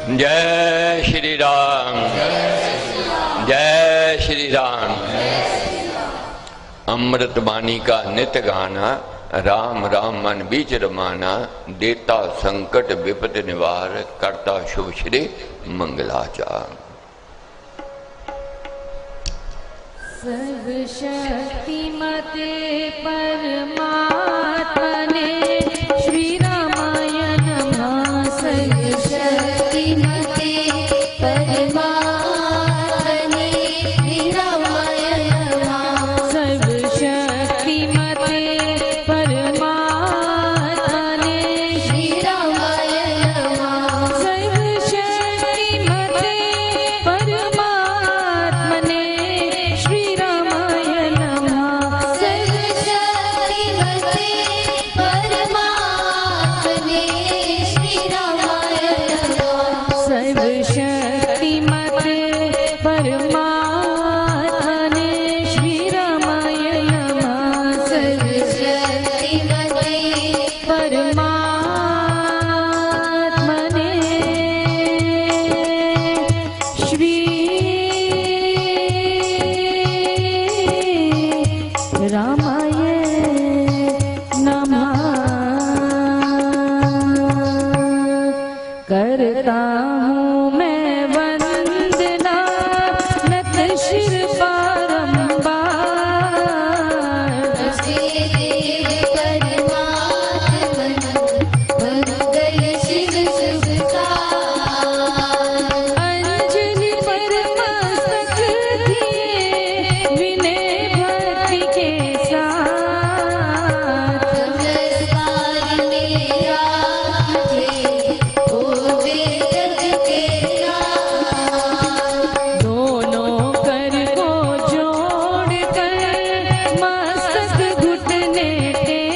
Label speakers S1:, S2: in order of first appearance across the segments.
S1: जय श्री राम, जय श्री राम। अमृत बानी का नित्य गाना, राम राम मन बीच रमाना, देता संकट विपद निवार, करता शुभ श्री मंगलाचार।
S2: सर्वशक्तिमते परमात्मा ने श्री रामाय नमः। सर्वशक्तिमते परमात्मा ने श्री रामाय नमः। सर्वशक्तिमते परमात्मा ने श्री रामाय नमः। सर्वशक्तिमते परमात्मा ने श्री रामाय नमः। सर्वशक्तिमते परमात्मा ने श्री रामाय नमः। सर्वशक्तिमते परमात्मा ने श्री रामाय नमः। सर्वशक्तिमते परमात्मा ने श्री रामाय नमः। करता हूँ मैं वंदना नत शिर बारंबार। अंजलि पर मस्तक दिए विनय भक्ति के साथ। दोनों कर को जोड़कर मस्तक घुटने टेक।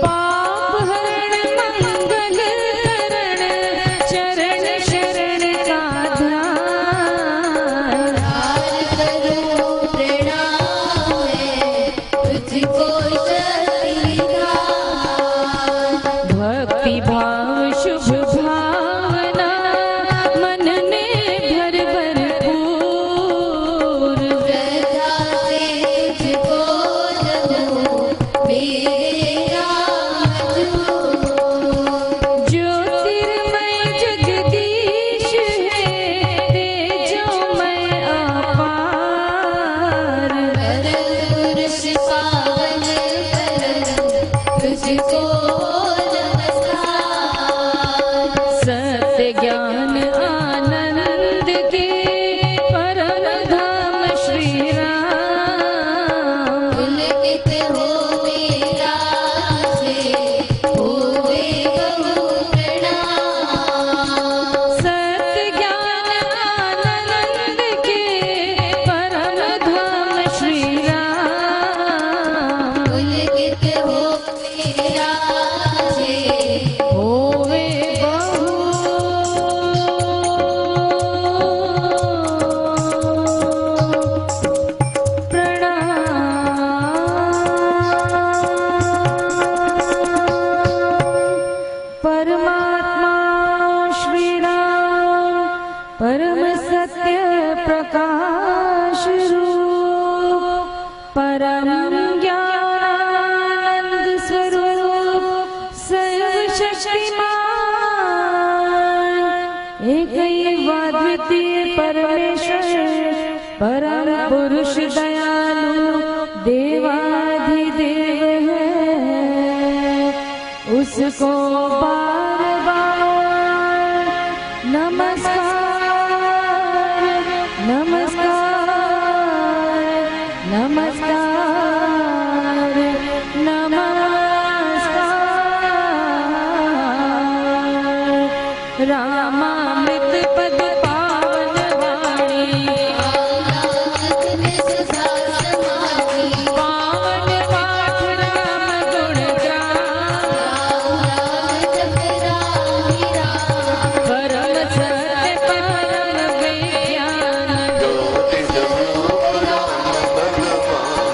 S2: पाप हरण मंगल करण चरण शरण का ध्यान। भक्ति भाव शुभ भावना मन ने भर भरपूर। ज्योतिर्मय जगदीश है तेजोमय अपार। सत्य ज्ञान आनंद के परम धाम श्री राम। सत्य ज्ञान आनंद के परम धाम श्री राम। होवे बहु प्रणाम। परमात्मा श्री राम परम सत्य प्रकाश रूप, परम ज्ञानानंद स्वरूप, सर्वशक्तिमान एक अद्वितीय परमेश्वर, परम पुरुष दयालु देवाधिदेव है। उसको बार बार नमस्कार, नमस्कार, नमस्कार, नमस्कार। रामामृत पद पावन वाणी, पावन पाठ राम गुण गान। परम सत्य परम विज्ञान,
S1: ज्योति स्वरूप राम भगवान।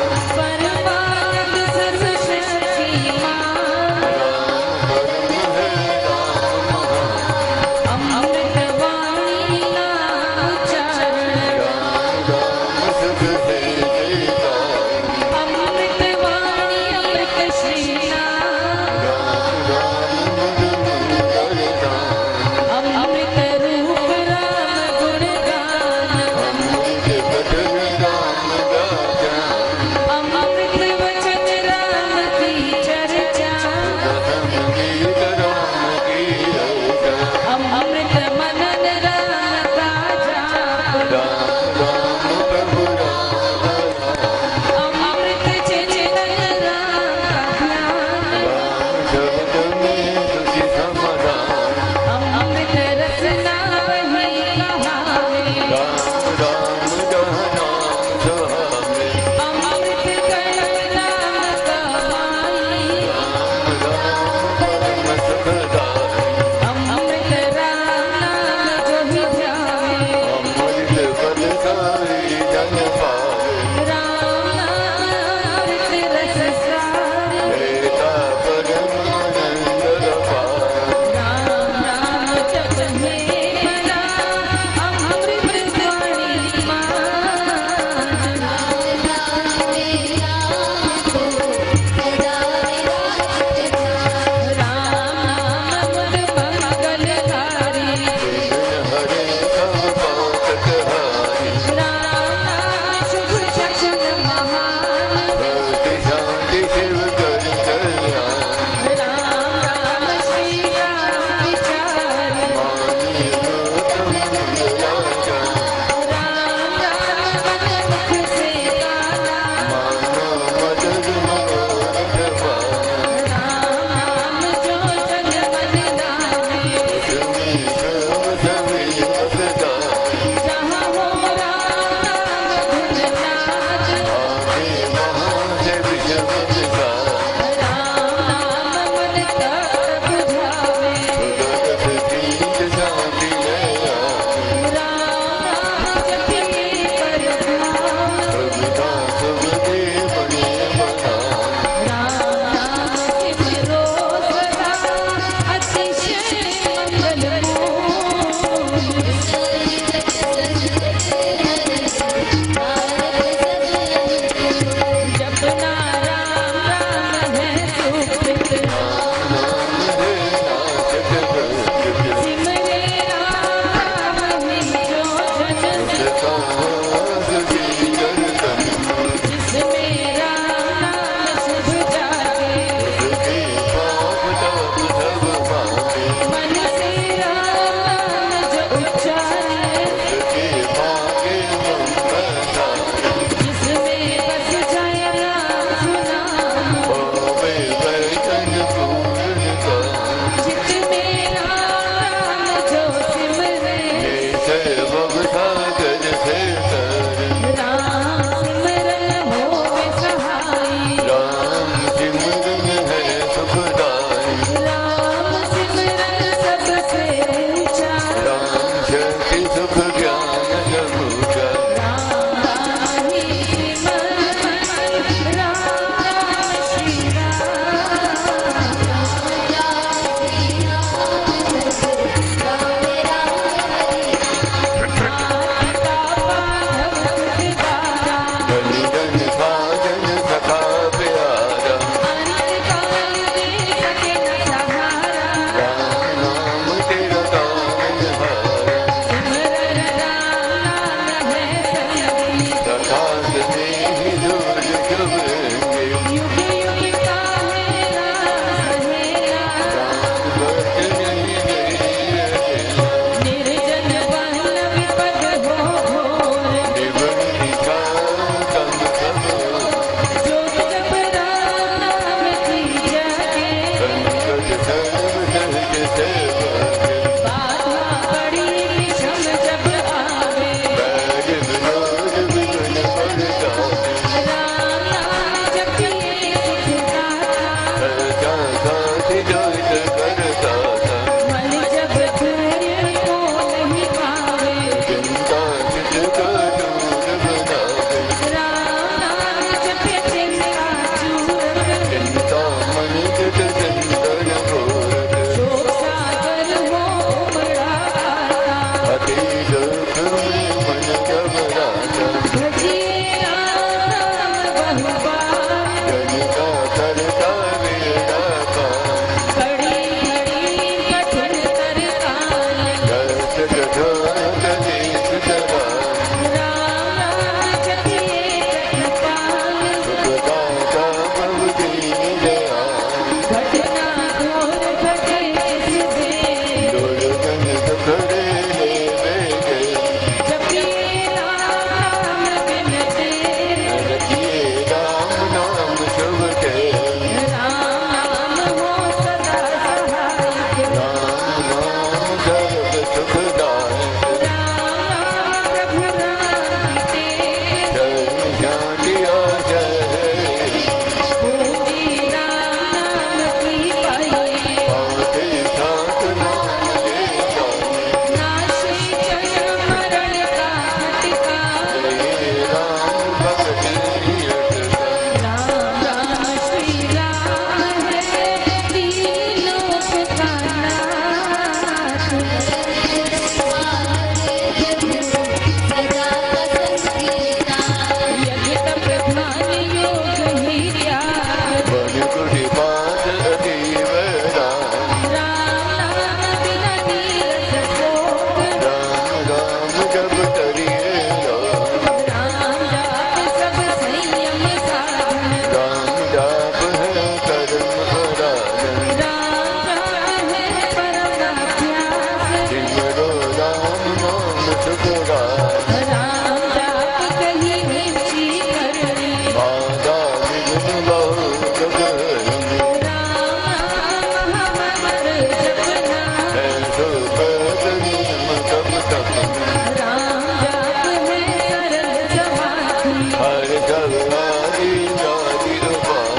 S1: हर जगह नारी नारी रूपा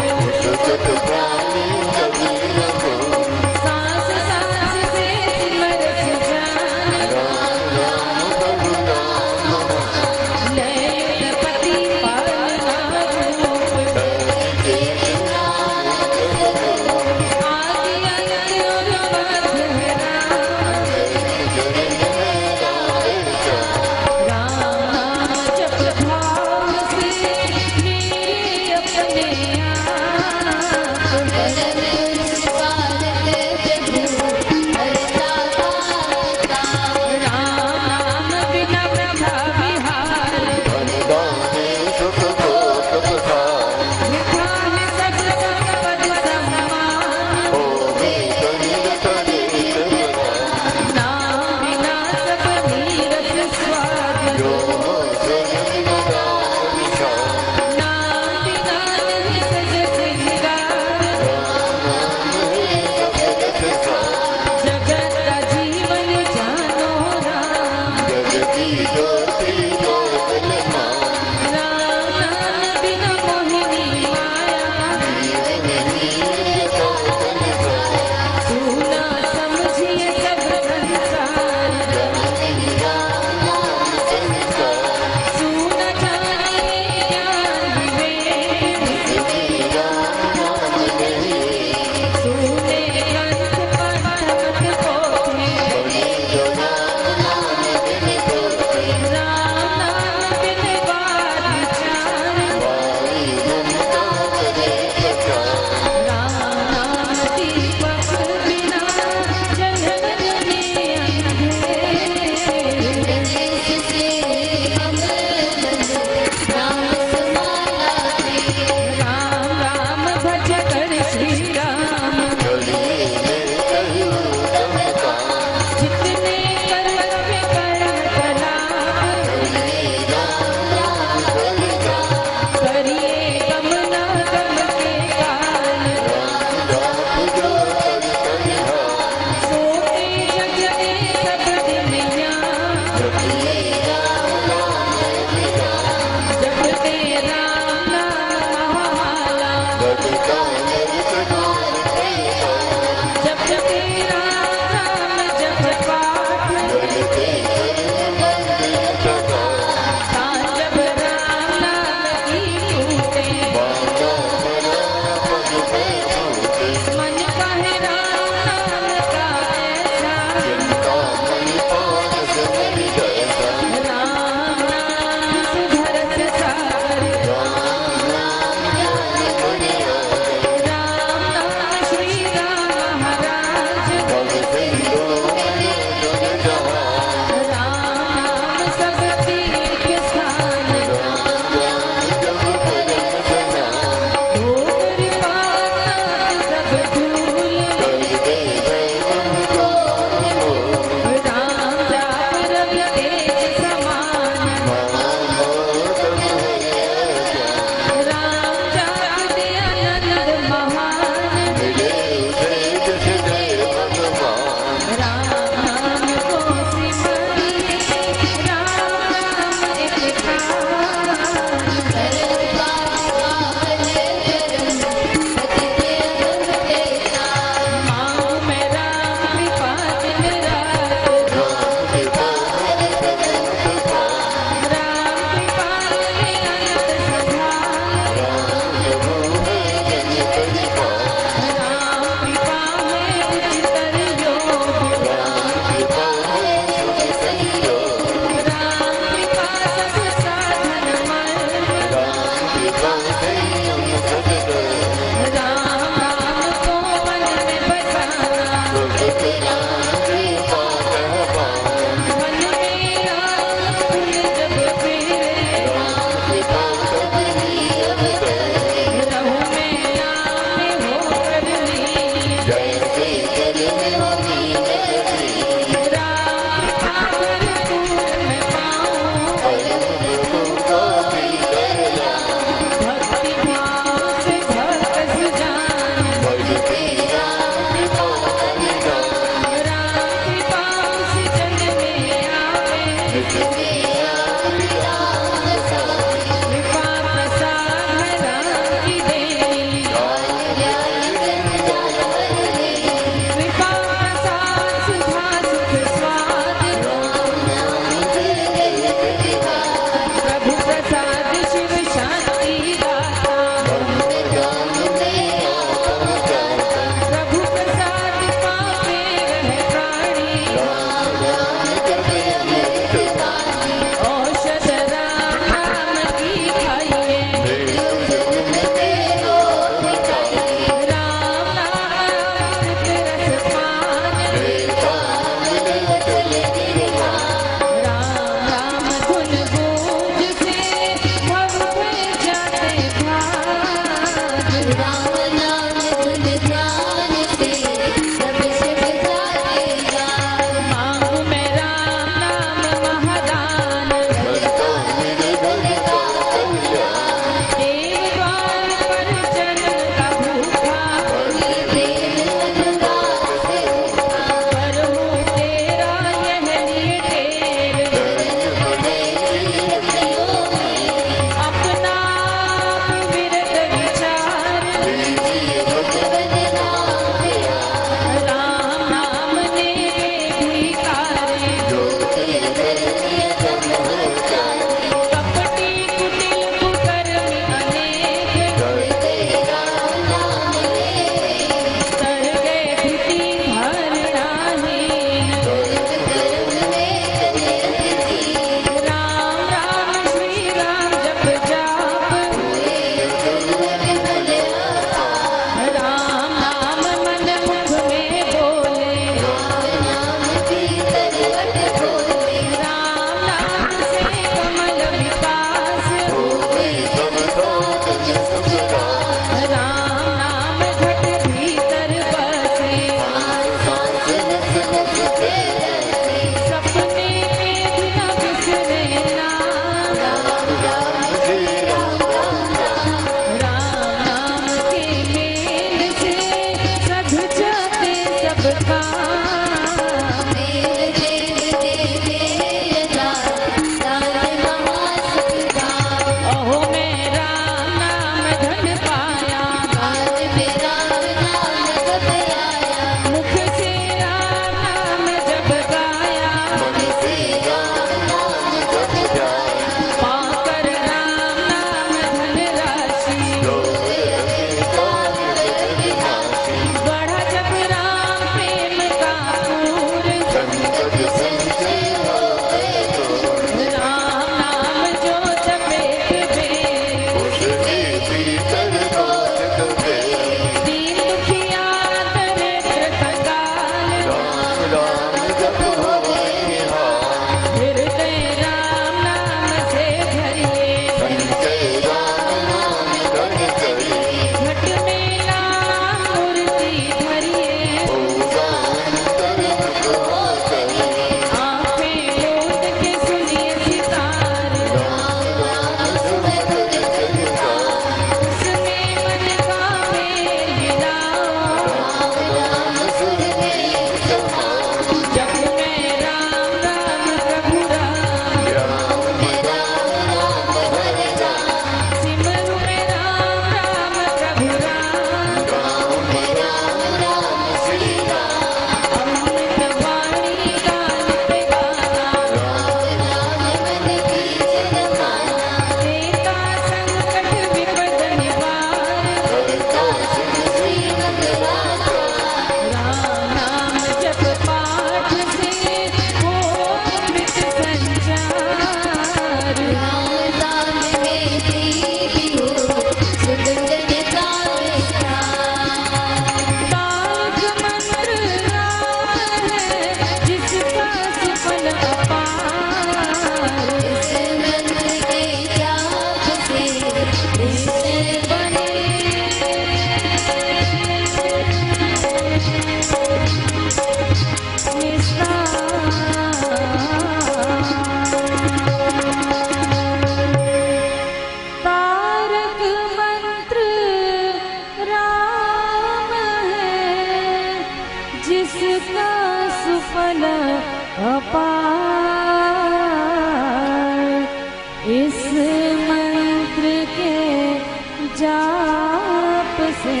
S2: चाप से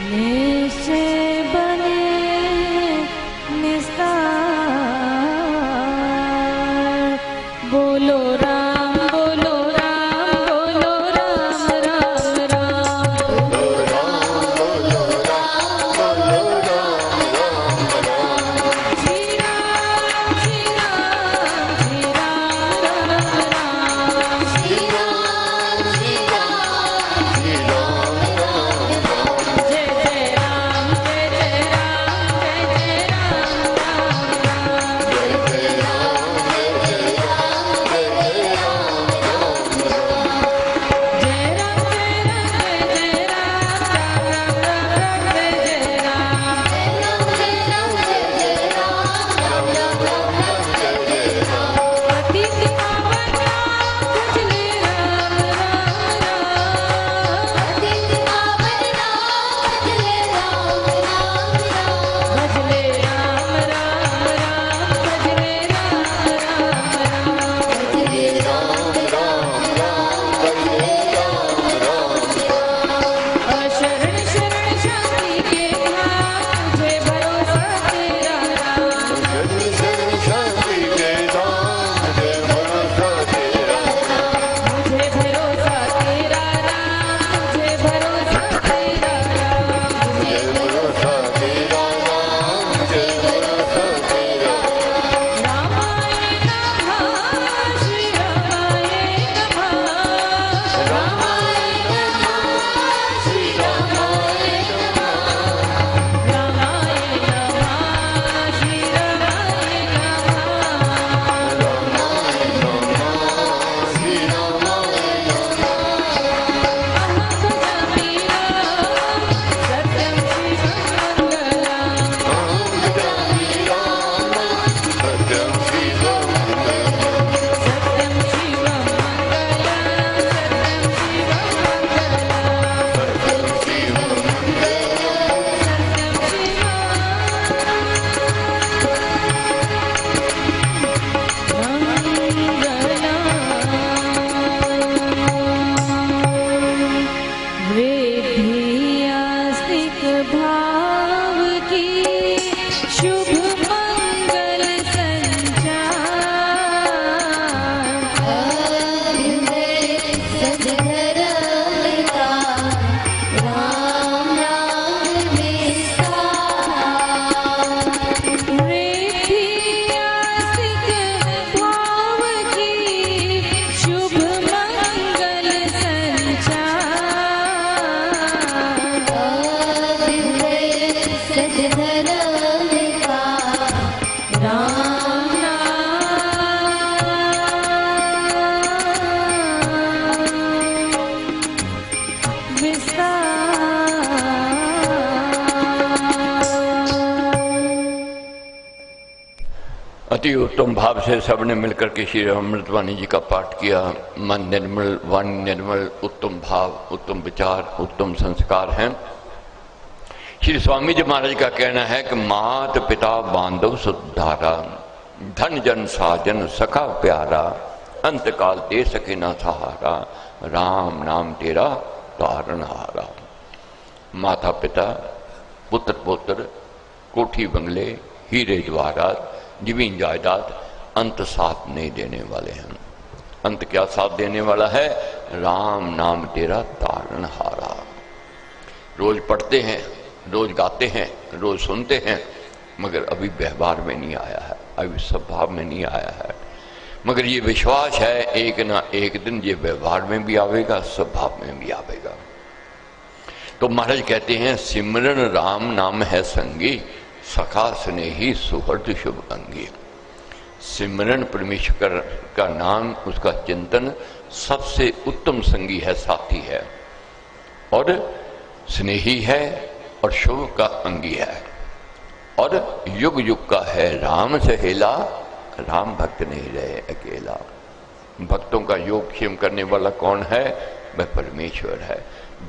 S2: निश्चय बने निस्तार। बोलो राम बोलो राम बोलो राम राम राम। श्री राम श्री राम श्री राम राम राम। श्री राम श्री राम श्री राम राम राम। जय जय राम जय जय राम जय जय राम राम राम। जय जय राम जय जय राम जय जय राम राम राम। जय राम जय राम जय जय राम राम राम राम जय जय राम। जय राम जय राम जय जय राम राम राम राम जय जय राम। पतित पावन राम भजले राम राम राम। पतित पावन राम भजले राम राम राम। भजले राम राम राम भजले राम राम राम। भजले राम राम राम भजले राम राम राम। शरण शरण शांति के धाम तुझे भरोसा तेरा राम। शरण शरण शांति के धाम तुझे भरोसा तेरा राम। मुझे भरोसा तेरा राम मुझे भरोसा तेरा राम। मुझे भरोसा तेरा राम मुझे भरोसा तेरा राम। रामाय नमः श्री रामाय नमः। रामाय नमः श्री रामाय नमः। रामाय नमः श्री रामाय नमः। रामाय नमः श्री रामाय नमः। अहं भजामि राम सत्यं शिवं मंगलम्। अहं भजामि राम सत्यं शिवं मंगलम्। सत्यं शिवं मंगलम् सत्यं शिवं मंगलम्। सत्यं शिवं वृद्धि आस्तिक भाव की शुभ मंगल संचार। सदधर्म का राम नाम विस्तार। वृद्धि आस्तिक भाव की शुभ मंगल संचार। सदधर्म का राम नाम विस्तार।
S1: अति उत्तम भाव से सबने मिलकर के श्री अमृतवाणी जी का पाठ किया। मन निर्मल वाणी निर्मल, उत्तम भाव उत्तम विचार उत्तम संस्कार हैं। श्री स्वामी जी महाराज का कहना है कि मात पिता बांधव सुधारा, धन जन साजन सखा प्यारा, अंतकाल दे सके ना सहारा, राम नाम तेरा तारण हारा। माता पिता पुत्र पौत्र कोठी बंगले हीरे जवाहरात जमीन जायदाद अंत साथ नहीं देने वाले हैं। अंत क्या साथ देने वाला है? राम नाम तेरा तारण हारा। रोज पढ़ते हैं, रोज गाते हैं, रोज सुनते हैं, मगर अभी व्यवहार में नहीं आया है, अभी स्वभाव में नहीं आया है। मगर ये विश्वास है एक ना एक दिन ये व्यवहार में भी आवेगा, स्वभाव में भी आवेगा। तो महाराज कहते हैं सिमरन राम नाम है संगी, सखा स्नेही सुहृद शुभ अंगी। सिमरन परमेश्वर का नाम, उसका चिंतन सबसे उत्तम संगी है, साथी है और स्नेही है और शुभ का अंगी है और युग युग का है राम सहेला, राम भक्त नहीं रहे अकेला। भक्तों का योग क्षेम करने वाला कौन है? वह परमेश्वर है।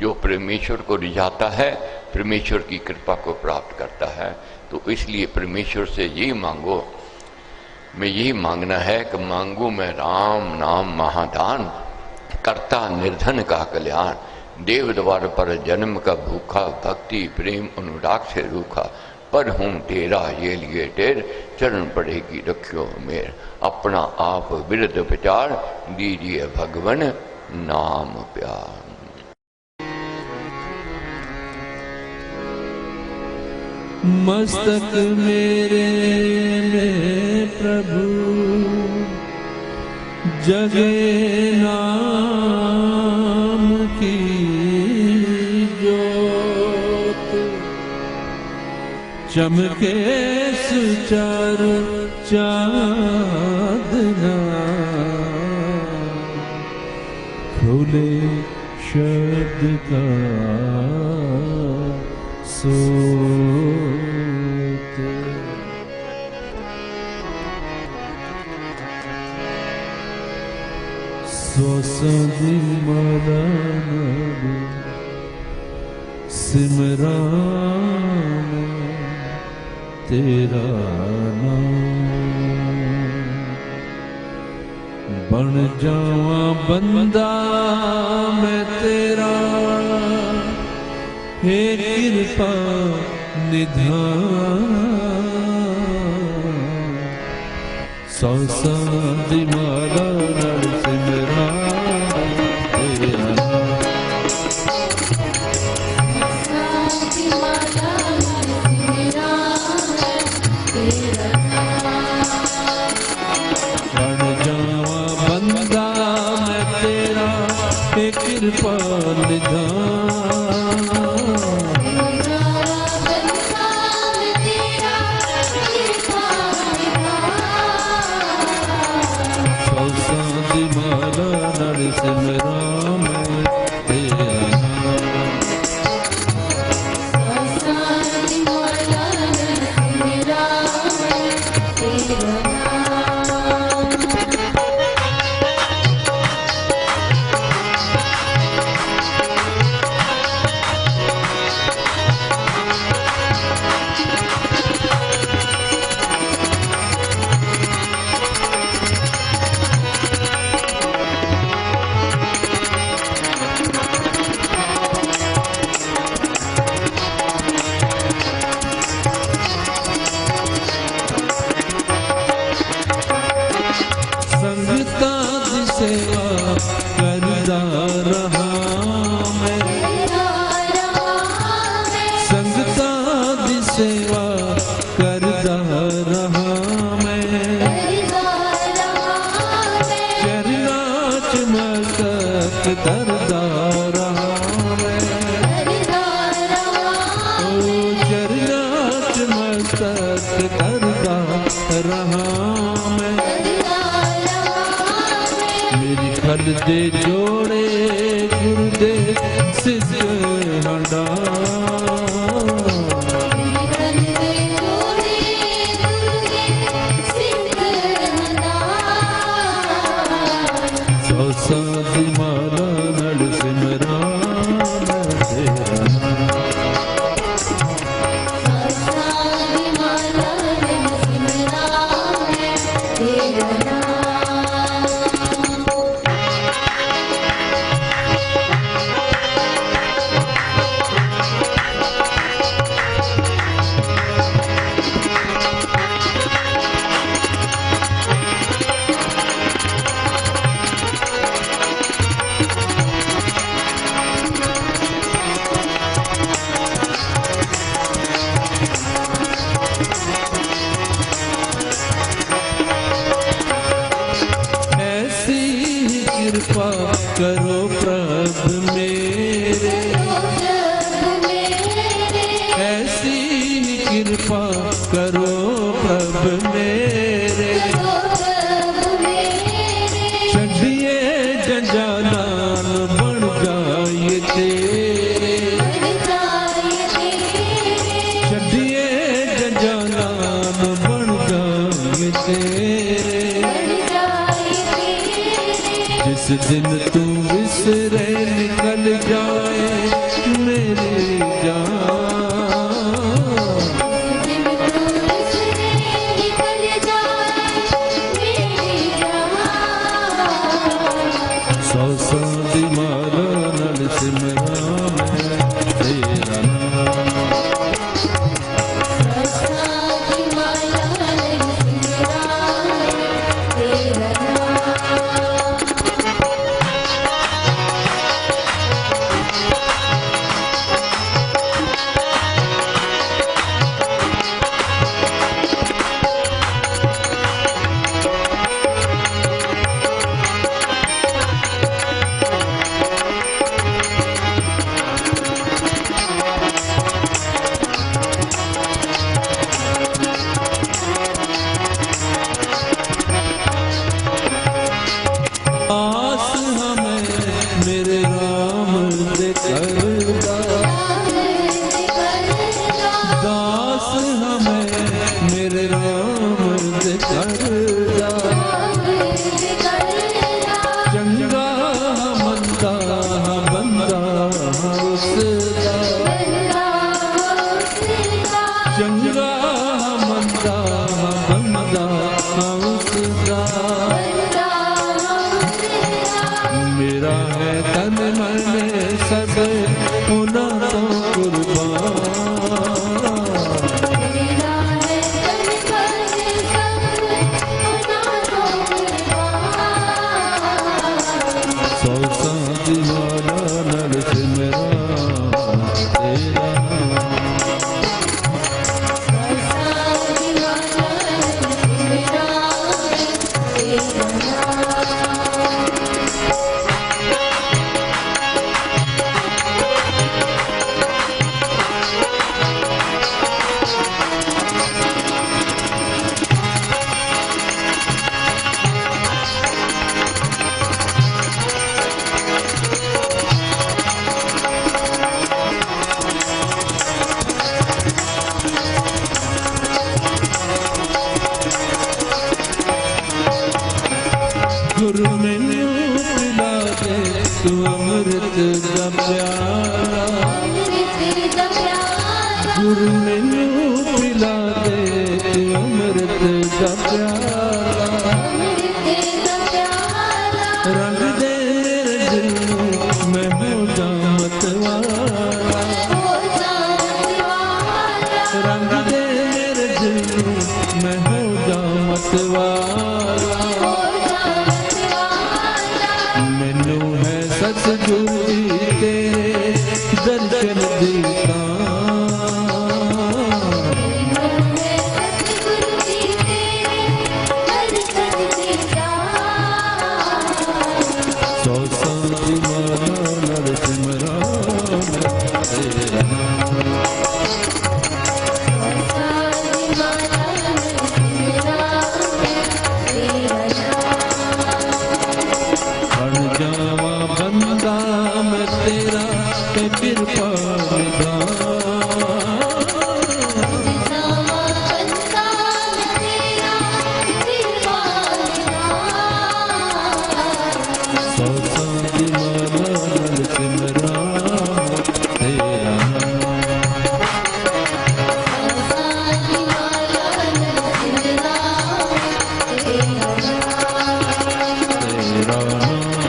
S1: जो परमेश्वर को रिझाता है परमेश्वर की कृपा को प्राप्त करता है। तो इसलिए परमेश्वर से यही मांगो, मैं यही मांगना है कि मांगू मैं राम नाम महादान, करता निर्धन का कल्याण, देव द्वार पर जन्म का भूखा, भक्ति प्रेम अनुराग से रूखा, पर हूँ तेरा ये लिए टेर, चरण पड़ेगी रखियो मेर, अपना आप विरध विचार, दीजिए भगवन नाम प्यार।
S3: मस्तक मेरे में प्रभु जगे नाम की ज्योत, चमके सुचारू चाँदना, खुले शब्द का सोत। स्वसंधि मरण सिमरान तेरा नाम, बन जावा बंदा मैं तेरा, हे कृपा निधान। सौ संधि मरण सिमरान तेरा नाम, बन जावा बंदा मैं तेरा, हे कृपा निधान। सौ संधि मरण सिमरान तेरा नाम, संगता दी सेवा करदा रहा मैं, संगता दी सेवा करदा रहा मैं, चरना च मस्तक धरदा रहा मैं, ओ चरना च मस्तक धरदा रहा मैं। मेरी खल दे जोड़े गुरुदे सिद्ध हंडा, सौ संधि मरण सिमरान तेरा नाम, कृपा करो प्रभु मेरे, ऐसी ही कृपा करो प्रभु मेरे, छड़िए जंजालान बन जाए तेरे, छड़िए जंजालान बन जाए तेरे। जिस दिन तू विसरे निकल जाए मेरी जान, सौ सौ सौ दी माला नल सिमरा मैं तेरा नाम।
S2: सारी माला नहीं सिमरा तेरा नाम।
S3: आस हमें मेरे राम दे करदा, दास हमें मेरे राम दे करदा। चंगा मंदा बंदा उसदा, चंगा मंदा बंदा उसदा। मेरा है तन मन सब होना तो कुर्बान।
S2: मेरा है तन मन सब होना तो कुर्बान।
S3: सौ साथी माला नल सिमरा तेरा नाम।
S2: सारी माला नहीं सिमरा तेरा नाम।
S3: गुरु मैनू पिला दे तू अमृत दा प्याला।
S2: अमृत दा प्याला।
S3: गुरु मैनू पिला दे तू अमृत दा प्याला।
S2: अमृत दा प्याला।
S3: रंग दे मेरे दिल नूं मैं हो जां मतवाला।
S2: हो जाने वाला।
S3: रंग दे मेरे दिल नूं मैं हो जां मतवाला।
S2: हो जाने वाला।
S3: मैनू है सतगुरु दी तेरे दर्शन दी
S2: मैं सतगुरु जी तेरे दर्शन की चाह।
S3: सौ साथी माला नर सिमरा मैं तेरा नाम।
S2: सारी माला नहीं सिमरा तेरा नाम।
S3: बन जावा बंदा मैं तेरा ते कृपा निधान।
S2: जावा बंदा मैं तेरा कृपा निधान।
S3: सौ साथी माला नर सिमरा तेरा नाम।
S2: सारी माला नहीं सिमरा तेरा नाम।
S3: तेरा नाम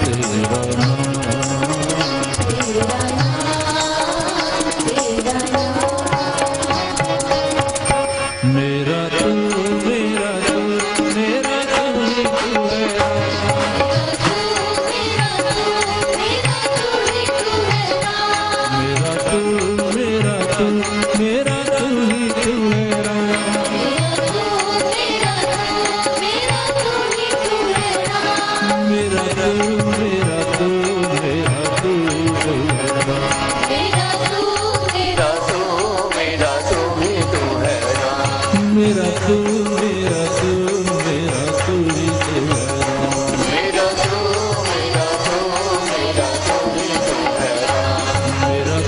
S3: तेरा नाम।
S2: तेरा नाम तेरा नाम।
S3: मेरा तू मेरा तू मेरा तू ही तू है। मेरा तू मेरा तू मेरा तू ही तू है राम। मेरा तू मेरा तू मेरा तू तू है राम।
S1: मेरा तू मेरा तू ही तू है राम।
S3: मेरा तू मेरा तू मेरा तू ही तू है राम।
S1: मेरा तू मेरा तू मेरा तू ही तू है राम।
S3: मेरा तू मेरा तू मेरा तू ही तू है राम।
S1: मेरा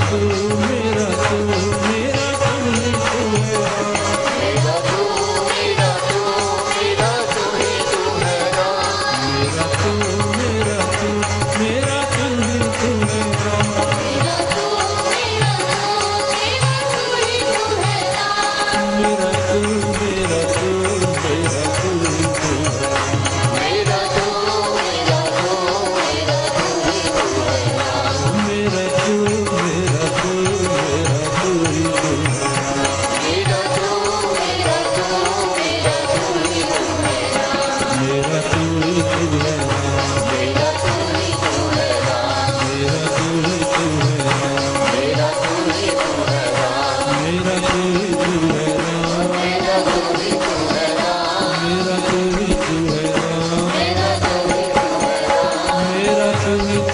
S1: तू मेरा तू मेरा तू ही तू है राम।
S3: मेरा तू मेरा तू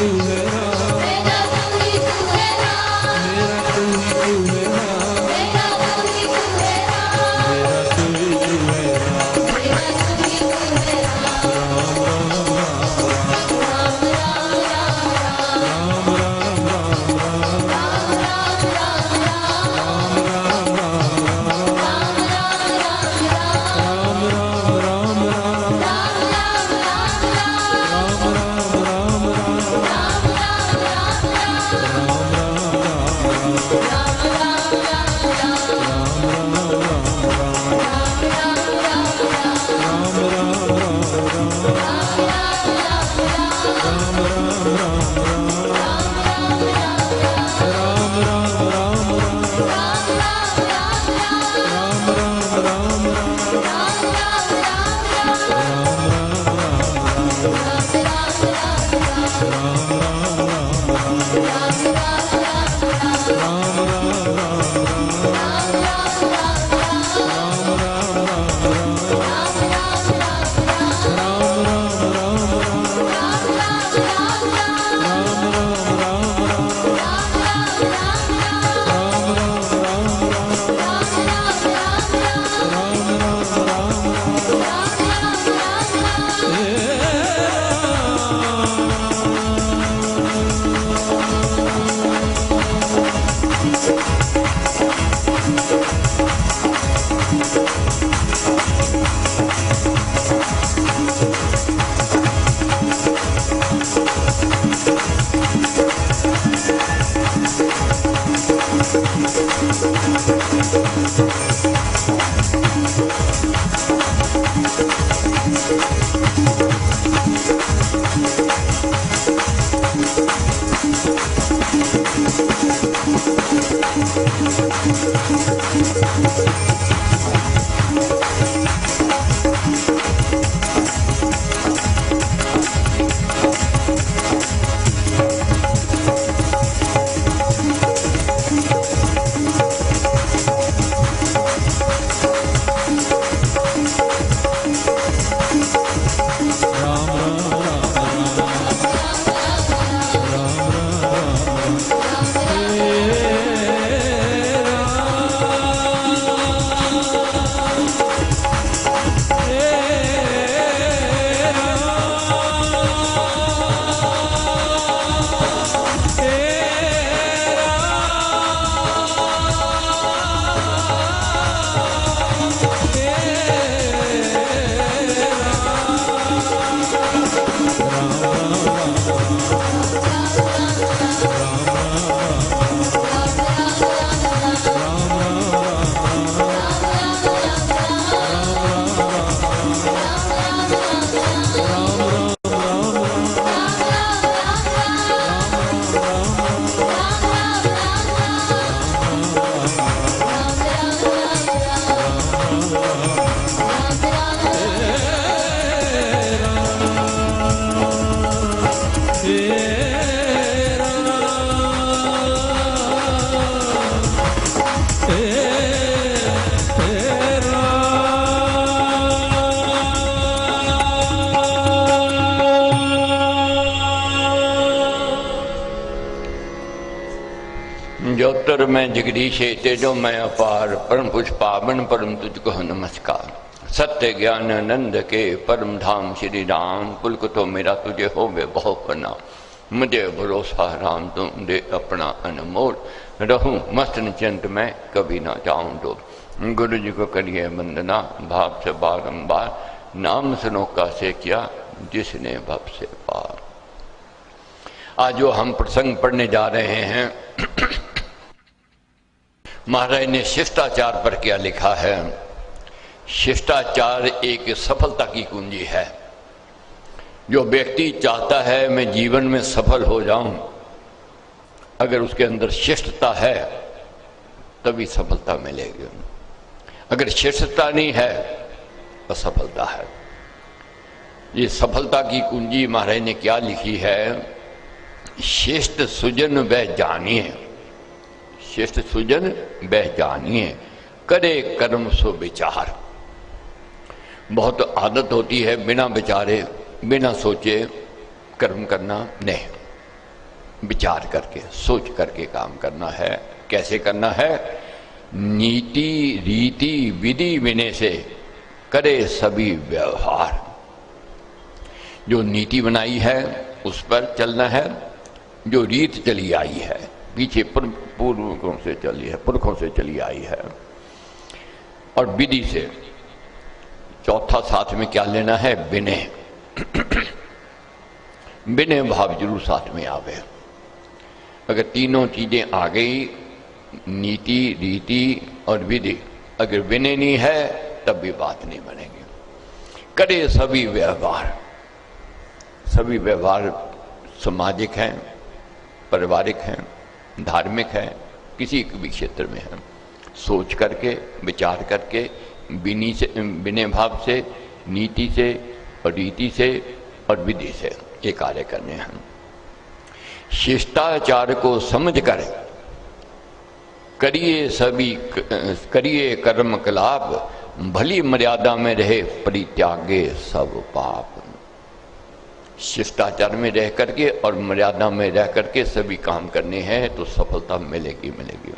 S3: तू है राम,
S2: मेरा तू ही तू है राम,
S3: मेरा तू ही तू है राम,
S2: मेरा तू ही तू है राम,
S3: मेरा तू ही तू है राम।
S2: मेरा तू ही तू है राम,
S1: ज्योतिर में जगदीशे तेजो में अपार परम पुष्पावन परम तुझको नमस्कार। सत्य ज्ञान नंद के परम धाम श्री राम, पुलक तो मेरा तुझे हो वे बहु प्रणाम। मुझे भरोसा राम तुम दे अपना अनमोल, रहूं मस्त निश्चिंत में कभी ना जाऊं डोल। गुरु जी को करिए वंदना भाव से बारंबार, नाम सुनो का से किया जिसने भव से पार। आज जो हम प्रसंग पढ़ने जा रहे हैं, महाराज ने शिष्टाचार पर क्या लिखा है। शिष्टाचार एक सफलता की कुंजी है। जो व्यक्ति चाहता है मैं जीवन में सफल हो जाऊं, अगर उसके अंदर शिष्टता है तभी सफलता मिलेगी। अगर शिष्टता नहीं है असफलता है। ये सफलता की कुंजी महाराज ने क्या लिखी है। शिष्ट सुजन वह जानिए, शिष्ट सुजन वह जानिए, करे कर्म सो विचार। बहुत आदत होती है बिना विचारे बिना सोचे कर्म करना नहीं। विचार करके सोच करके काम करना है। कैसे करना है? नीति रीति विधि विनय से करे सभी व्यवहार। जो नीति बनाई है उस पर चलना है, जो रीत चली आई है पीछे पूर्वों से चली है, पुरखों से चली आई है, और विधि से। चौथा साथ में क्या लेना है? विनय। विनय भाव जरूर साथ में आवे। अगर तीनों चीजें आ गई, नीति रीति और विधि, अगर विनय नहीं है तब भी बात नहीं बनेगी। करे सभी व्यवहार। सभी व्यवहार सामाजिक हैं, पारिवारिक हैं, धार्मिक हैं, किसी भी क्षेत्र में है। सोच करके, विचार करके, विनय भाव से, नीति से और रीति से और विधि से ये कार्य करने हैं। शिष्टाचार को समझकर करिए कर्म कलाप, भली मर्यादा में रहे परित्यागे सब पाप। शिष्टाचार में रह करके और मर्यादा में रह करके सभी काम करने हैं तो सफलता मिलेगी मिलेगी।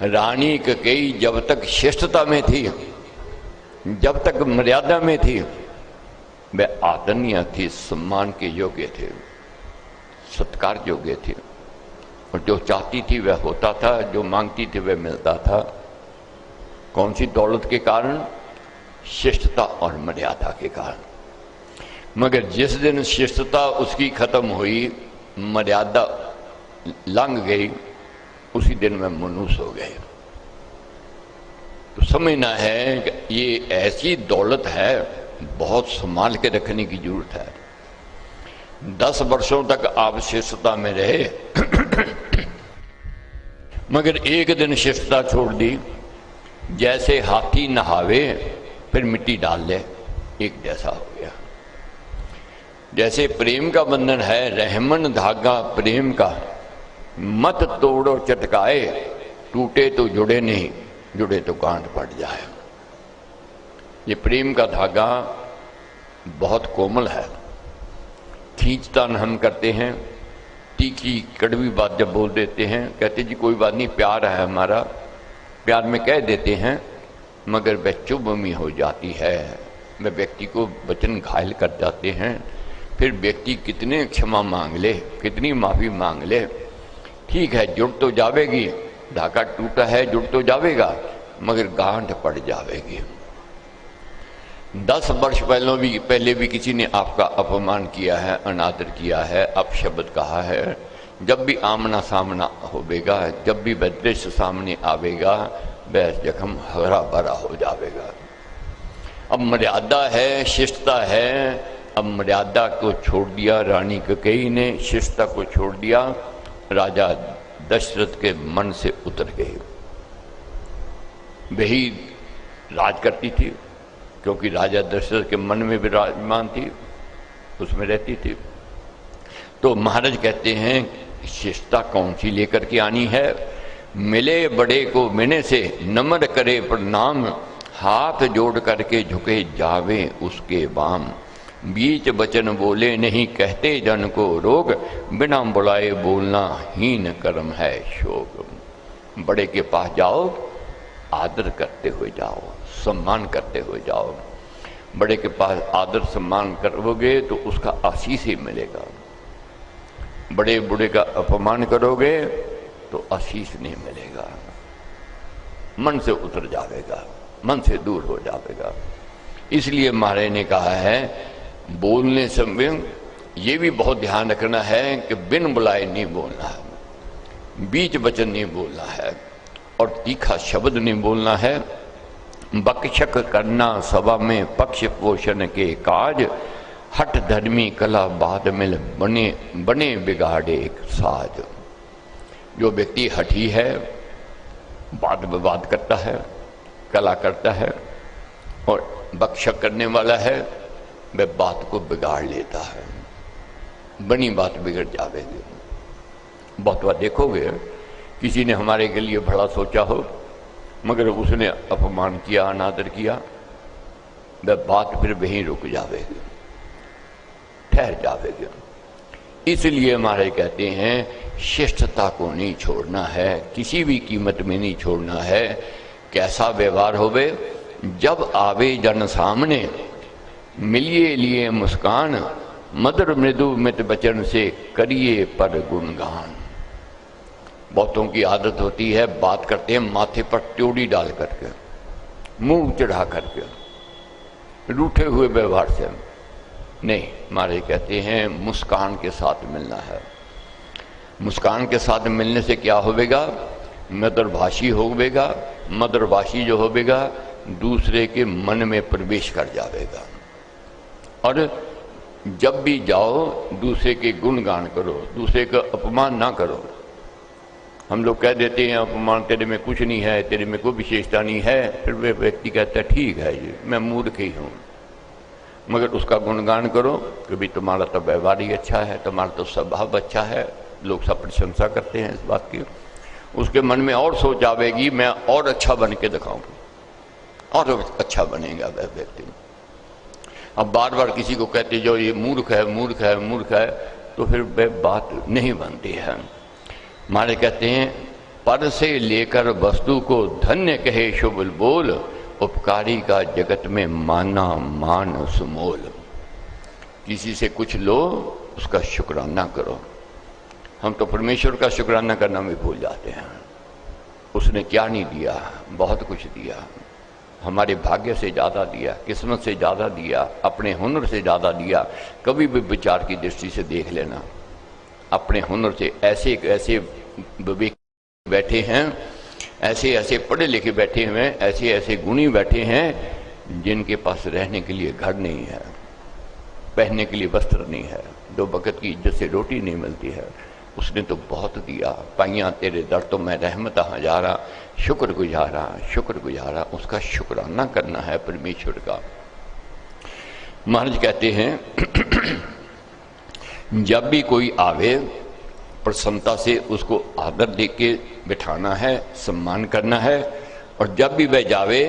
S1: रानी कई जब तक शिष्टता में थी, जब तक मर्यादा में थी, वह आदरणीय थी, सम्मान के योग्य थे, सत्कार योग्य थे, और जो चाहती थी वह होता था, जो मांगती थी वह मिलता था। कौन सी दौलत के कारण? शिष्टता और मर्यादा के कारण। मगर जिस दिन शिष्टता उसकी खत्म हुई, मर्यादा लंघ गई, उसी दिन में मनुष्य हो गए। तो समझना है कि ये ऐसी दौलत है, बहुत संभाल के रखने की जरूरत है। 10 वर्षों तक आप शिष्टता में रहे मगर एक दिन शिष्टता छोड़ दी, जैसे हाथी नहावे फिर मिट्टी डाल ले, एक जैसा हो गया। जैसे प्रेम का बंधन है, रहमन धागा प्रेम का, मत तोड़ो चटकाए, टूटे तो जुड़े नहीं, जुड़े तो गांठ पड़ जाए। ये प्रेम का धागा बहुत कोमल है। खींचतान हम करते हैं, तीखी कड़वी बात जब बोल देते हैं, कहते जी कोई बात नहीं, प्यार है हमारा, प्यार में कह देते हैं, मगर वह चुभमी हो जाती है, वह व्यक्ति को वचन घायल कर जाते हैं। फिर व्यक्ति कितने क्षमा मांग ले, कितनी माफी मांग ले, ठीक है जुड़ तो जावेगी, धागा टूटा है जुड़ तो जावेगा, मगर गांठ पड़ जावेगी। 10 वर्ष पहले भी किसी ने आपका अपमान किया है, अनादर किया है, अपशब्द कहा है, जब भी आमना सामना होवेगा, जब भी दृश्य सामने आवेगा, वह जख्म हरा भरा हो जाएगा। अब मर्यादा है, शिष्टता है, अब मर्यादा को छोड़ दिया रानी कैकेयी ने, शिष्टता को छोड़ दिया, राजा दशरथ के मन से उतर गई। वही राज करती थी, क्योंकि राजा दशरथ के मन में विराजमान थी, उसमें रहती थी। तो महाराज कहते हैं शिष्टता कौन सी लेकर के आनी है? मिले बड़े को मिने से नम्र करे प्रणाम, हाथ जोड़ करके झुके जावे उसके बाम। बीच वचन बोले नहीं कहते जन को रोग, बिना बुलाए बोलना हीन कर्म है शोक। बड़े के पास जाओ, आदर करते हुए जाओ, सम्मान करते हुए जाओ। बड़े के पास आदर सम्मान करोगे तो उसका आशीष ही मिलेगा। बड़े बूढ़े का अपमान करोगे तो आशीष नहीं मिलेगा, मन से उतर जाएगा, मन से दूर हो जाएगा। इसलिए महाराज ने कहा है बोलने समय ये भी बहुत ध्यान रखना है कि बिन बुलाए नहीं बोलना है, बीच वचन नहीं बोलना है, और तीखा शब्द नहीं बोलना है। बकशक करना सभा में पक्ष पोषण के काज, हठ धर्मी कला बाद मिल बने बने बिगाड़े एक साज। जो व्यक्ति हठी है, वाद विवाद करता है, कला करता है और बकशक करने वाला है, वह बात को बिगाड़ लेता है, बनी बात बिगड़ जाएगी। बहुत बार देखोगे किसी ने हमारे के लिए बड़ा सोचा हो, मगर उसने अपमान किया, अनादर किया, वह बात फिर वहीं रुक जाएगी, ठहर जाएगी। इसलिए हमारे कहते हैं शिष्टता को नहीं छोड़ना है, किसी भी कीमत में नहीं छोड़ना है। कैसा व्यवहार होवे, जब आवे जन सामने मिलिए लिए मुस्कान, मधुर मृदु मित बचन से करिए पर गुणगान। बहुतों की आदत होती है, बात करते हैं माथे पर त्योड़ी डाल करके, मुंह चढ़ा करके, रूठे हुए व्यवहार से। नहीं, हमारे कहते हैं मुस्कान के साथ मिलना है। मुस्कान के साथ मिलने से क्या होवेगा, मधुरभाषी होवेगा। मधुरभाषी जो होवेगा दूसरे के मन में प्रवेश कर जाएगा। और जब भी जाओ दूसरे के गुणगान करो, दूसरे का अपमान ना करो। हम लोग कह देते हैं अपमान, तेरे में कुछ नहीं है, तेरे में कोई विशेषता नहीं है। फिर वे व्यक्ति कहता है ठीक है जी, मैं मूर्ख ही हूँ, मगर उसका गुणगान करो कि भाई तुम्हारा तो व्यवहार ही अच्छा है, तुम्हारा तो स्वभाव अच्छा है, लोग सब प्रशंसा करते हैं इस बात की। उसके मन में और सोच आवेगी, मैं और अच्छा बन के दिखाऊंगा, और अच्छा बनेगा वह व्यक्ति। अब बार बार किसी को कहते जो ये मूर्ख है, मूर्ख है, मूर्ख है, तो फिर वह बात नहीं बनती है। हमारे कहते हैं पर से लेकर वस्तु को धन्य कहे शुभ बोल, उपकारी का जगत में माना मान सुमोल। किसी से कुछ लो, उसका शुक्राना करो। हम तो परमेश्वर का शुक्राना करना भी भूल जाते हैं। उसने क्या नहीं दिया, बहुत कुछ दिया, हमारे भाग्य से ज़्यादा दिया, किस्मत से ज़्यादा दिया, अपने हुनर से ज़्यादा दिया। कभी भी विचार की दृष्टि से देख लेना, अपने हुनर से ऐसे ऐसे विवेक बैठे हैं, ऐसे ऐसे पढ़े लिखे बैठे हुए हैं, ऐसे ऐसे गुणी बैठे हैं जिनके पास रहने के लिए घर नहीं है, पहनने के लिए वस्त्र नहीं है, दो वक्त की इज्जत से रोटी नहीं मिलती है। उसने तो बहुत दिया। पाइयाँ तेरे दर तो मैं रहमत हजारा, शुक्र गुजारा, शुक्र गुजारा। उसका शुक्राना करना है परमेश्वर का। महाराज कहते हैं जब भी कोई आवे प्रसन्नता से उसको आदर दे के बिठाना है, सम्मान करना है, और जब भी वह जावे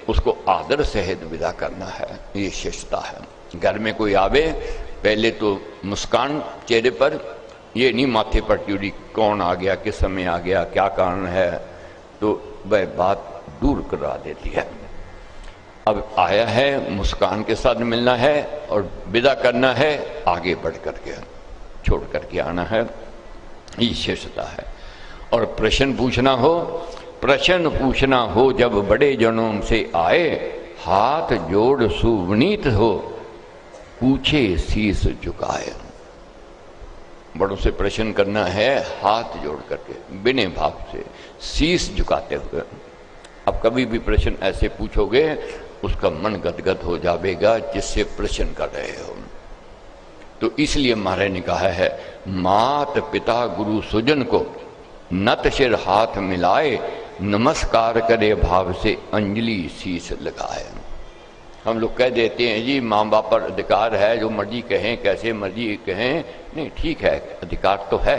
S1: उसको आदर सहित विदा करना है। ये शिष्टता है। घर में कोई आवे पहले तो मुस्कान चेहरे पर, ये नहीं माथे पर ट्यूरी, कौन आ गया, किस समय आ गया, क्या कारण है, तो वह बात दूर करा देती है। अब आया है, मुस्कान के साथ मिलना है और विदा करना है, आगे बढ़ करके छोड़ करके आना है। ये शिष्टता है। और प्रश्न पूछना हो जब बड़े जनों से आए, हाथ जोड़ सुविनीत हो पूछे शीस झुकाए। बड़ों से प्रश्न करना है हाथ जोड़ करके, बिना भाव से, शीस झुकाते हुए। अब कभी भी प्रश्न ऐसे पूछोगे उसका मन गदगद हो जाएगा जिससे प्रश्न कर रहे हो। तो इसलिए महाराज ने कहा है मात पिता गुरु सुजन को नत सिर हाथ मिलाए, नमस्कार करे भाव से अंजलि शीस लगाए। हम लोग कह देते हैं जी माँ बाप पर अधिकार है, जो मर्जी कहें, कैसे मर्जी कहें। नहीं, ठीक है, अधिकार तो है,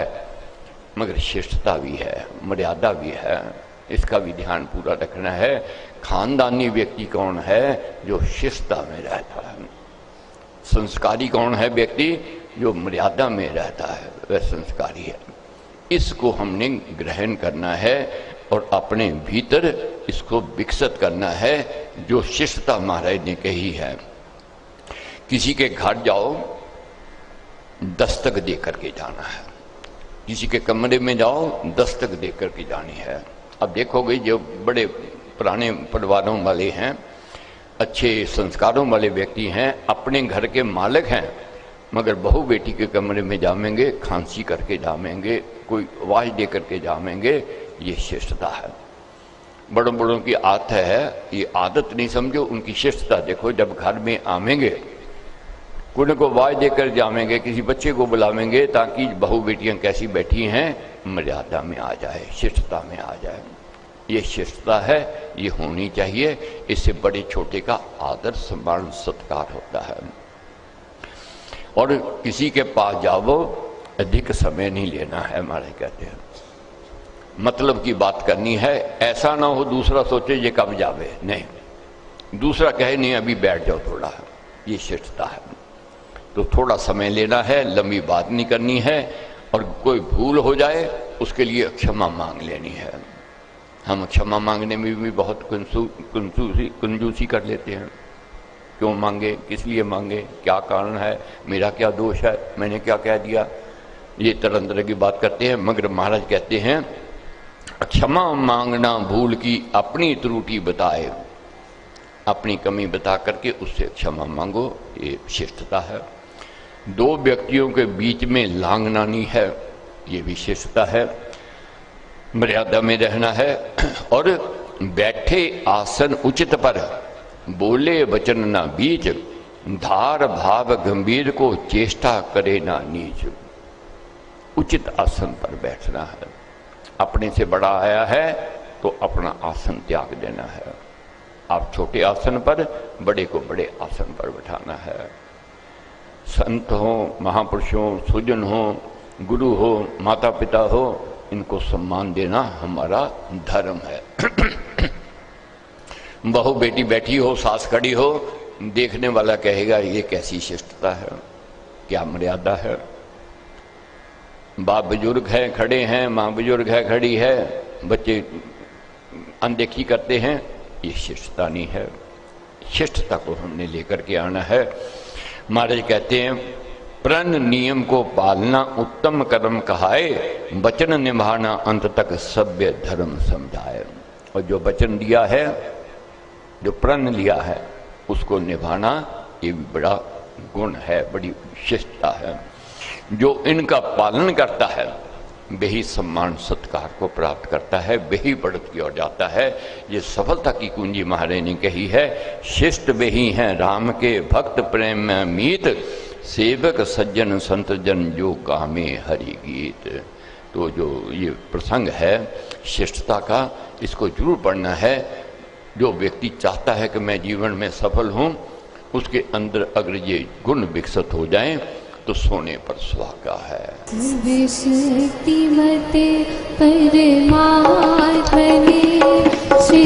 S1: मगर शिष्टता भी है, मर्यादा भी है, इसका भी ध्यान पूरा रखना है। खानदानी व्यक्ति कौन है? जो शिष्टता में रहता है। संस्कारी कौन है? व्यक्ति जो मर्यादा में रहता है, वह संस्कारी है। इसको हमने ग्रहण करना है और अपने भीतर इसको विकसित करना है, जो शिष्टता महाराज ने कही है। किसी के घर जाओ, दस्तक दे करके जाना है। किसी के कमरे में जाओ, दस्तक दे करके जानी है। अब देखोगे जो बड़े पुराने परिवारों वाले हैं, अच्छे संस्कारों वाले व्यक्ति हैं, अपने घर के मालिक हैं, मगर बहू बेटी के कमरे में जामेंगे, खांसी करके जामेंगे, कोई आवाज दे करके जामेंगे। ये शिष्टता है। बड़ों बड़ों की आदत है, ये आदत नहीं समझो, उनकी शिष्टता देखो। जब घर में आवेंगे, कोई को आवाज देकर जावेंगे, किसी बच्चे को बुलावेंगे ताकि बहू बेटियां कैसी बैठी हैं मर्यादा में आ जाए, शिष्टता में आ जाए। ये शिष्टता है, ये होनी चाहिए। इससे बड़े छोटे का आदर सम्मान सत्कार होता है। और किसी के पास जाओ, अधिक समय नहीं लेना है। हमारे कहते हैं मतलब की बात करनी है। ऐसा ना हो दूसरा सोचे ये कब जावे, नहीं, दूसरा कहे नहीं अभी बैठ जाओ थोड़ा। ये शिष्टता है। तो थोड़ा समय लेना है, लंबी बात नहीं करनी है, और कोई भूल हो जाए उसके लिए क्षमा मांग लेनी है। हम क्षमा मांगने में भी बहुत कंजूसी कर लेते हैं। क्यों मांगे, किस लिए मांगे, क्या कारण है, मेरा क्या दोष है, मैंने क्या कह दिया, ये तरह तरह की बात करते हैं। मगर महाराज कहते हैं क्षमा मांगना भूल की अपनी त्रुटि बताए, अपनी कमी बता करके उससे क्षमा मांगो, ये शिष्टता है। दो व्यक्तियों के बीच में लांघना नहीं है, ये भी शिष्टता है। मर्यादा में रहना है। और बैठे आसन उचित पर, बोले वचन ना बीच, धार भाव गंभीर को चेष्टा करे ना नीच। उचित आसन पर बैठना है। अपने से बड़ा आया है तो अपना आसन त्याग देना है। आप छोटे आसन पर, बड़े को बड़े आसन पर बैठाना है। संत हो, महापुरुषों, सुजन हो, गुरु हो, माता पिता हो, इनको सम्मान देना हमारा धर्म है। बहू बेटी बैठी हो, सास खड़ी हो, देखने वाला कहेगा ये कैसी शिष्टता है, क्या मर्यादा है। बाप बुजुर्ग है खड़े हैं, माँ बुजुर्ग है खड़ी है, बच्चे अनदेखी करते हैं, ये शिष्टता नहीं है। शिष्टता को हमने लेकर के आना है। महाराज कहते हैं प्रण नियम को पालना उत्तम कर्म कहाए, वचन निभाना अंत तक सभ्य धर्म समझाए। और जो वचन दिया है, जो प्रण लिया है, उसको निभाना ये भी बड़ा गुण है, बड़ी विशिष्टता है। जो इनका पालन करता है वही सम्मान सत्कार को प्राप्त करता है, वही बढ़त की ओर जाता है। ये सफलता की कुंजी महाराज ने कही है। शिष्ट वही हैं राम के भक्त प्रेम में मीत, सेवक सज्जन संत जन जो गामे हरि गीत। तो जो ये प्रसंग है शिष्टता का, इसको जरूर पढ़ना है। जो व्यक्ति चाहता है कि मैं जीवन में सफल हूँ, उसके अंदर अगर ये गुण विकसित हो जाएं तो सोने पर सुहागा है।
S2: विशक्तिमते परमात्मने श्री